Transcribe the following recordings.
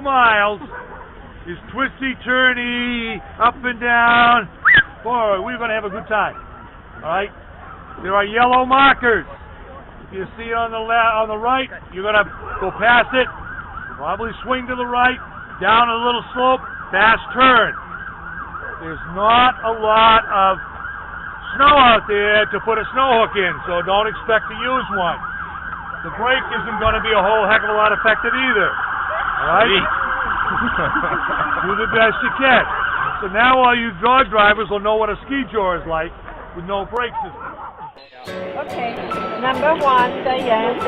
miles is twisty, turny, up and down. Boy, we're going to have a good time. All right? There are yellow markers. If you see it on the right, you're going to go past it, probably swing to the right, down a little slope, fast turn. There's not a lot of snow out there to put a snow hook in, so don't expect to use one. The brake isn't going to be a whole heck of a lot affected either. All right? Do the best you can. So now all you dog drivers will know what a ski-jor is like with no brake system. Okay, number 1, Diane.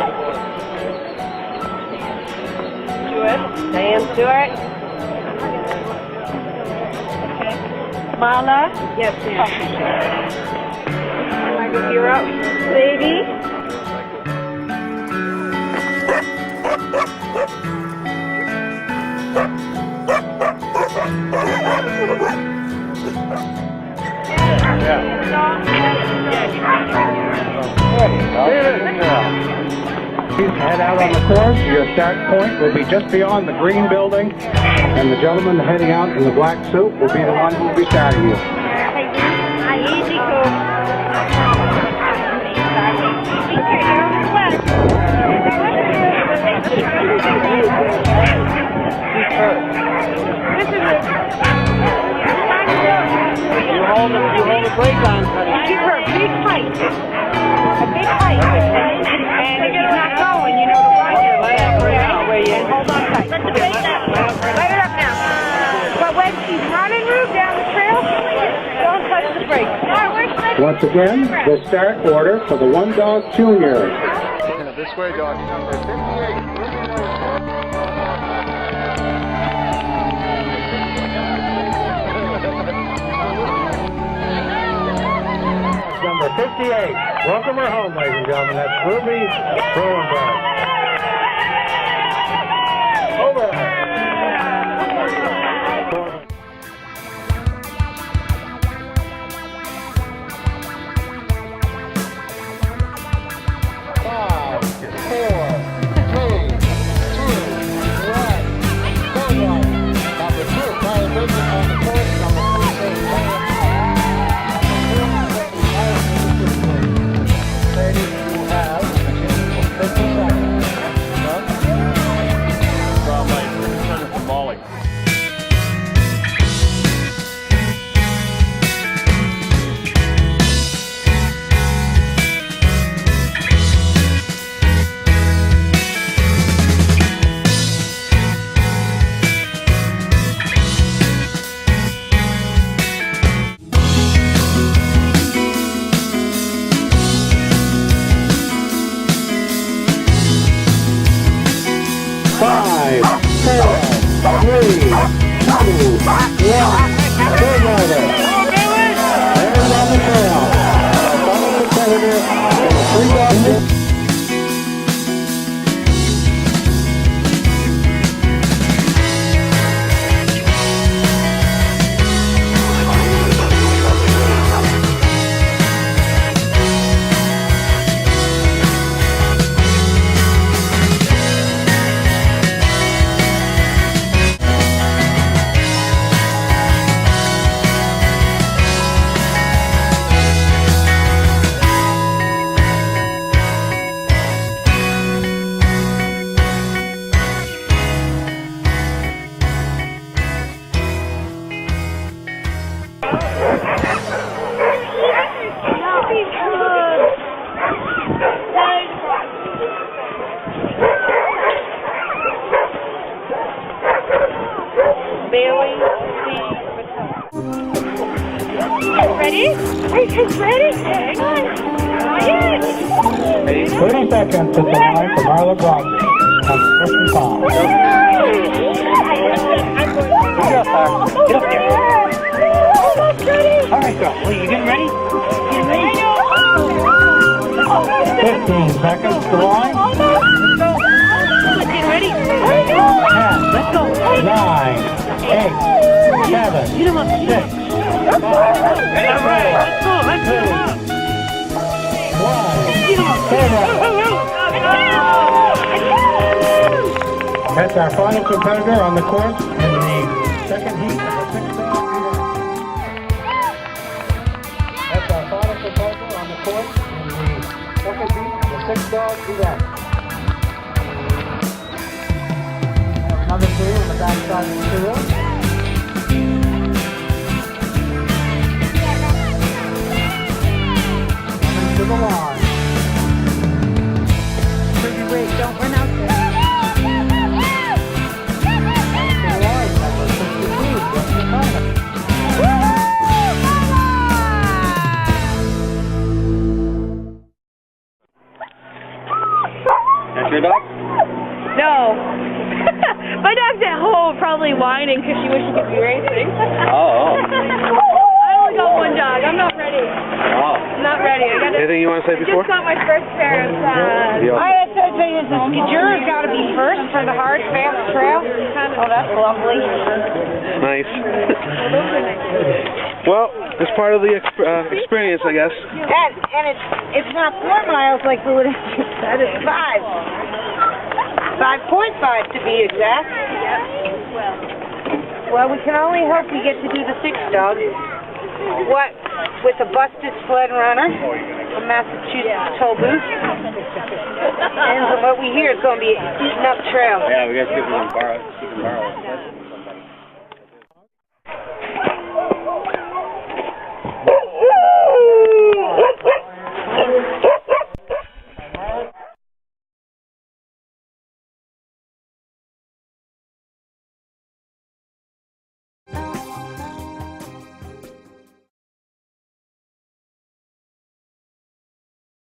Stewart. Diane Stewart. Okay. Marla? Yes, ma'am. Margaret, you're up. Sadie? Please head out on the course. Your start point will be just beyond the green building, and the gentleman heading out in the black suit will be the one who will be starting you. You hold the brake on, honey. Give her a big height. A big height. And if you're not going, you know to ride your leg. And hold on tight. Let the brake down. Let it up now. But when she's running Ruby down the trail, don't touch the brake. Once again, the start order for the One Dog Junior. This way, dog. Number 58. Number 58. Welcome her home, ladies and gentlemen. That's Ruby Rothenberg. Over. 5, 4, 3, 2, 1. Go, dog. Number 2, Tyler Bridges on the course. Number 3, Ladies, you have a chance for 50 seconds. Draw my turn from Molly. Five, 4, 3, 2, 1. Go, driver. There's on the trail. Our final competitor in the 3-dog. 30 seconds at the line for Marla Brogdon. Number 55. Get up there. All right, go. Well, you getting ready? Getting ready? 15 seconds to the line. Let's go. Get ready. 10, Let's go. 9, 8, 7, 6, 5, 4, 3, 1. That's our final competitor on the course in the second heat of the 6-dog event. That's our final competitor on the course in the second heat of the 6-dog event. Another two on the backside of the field. Coming to the line. Wait, don't run out there. That's your dog? No. My dog's at home probably whining because she wishes she could be racing. Oh. I only got one dog. I'm not ready. Oh. I'm not ready. I gotta, Anything you want to say before? just got my first pair of Yeah. I have to tell you, the ski-jor has got to be first for the hard, fast trail. Oh, that's lovely. Nice. Well, it's part of the experience, I guess. And it's not 4 miles like we would have said. It's 5. 5.5 to be exact. Well, we can only hope we get to do the 6-dog. What with a busted sled runner from Massachusetts toll booth. And from what we hear, it's going to be a beaten up trail. Yeah, we got to see if we can borrow it.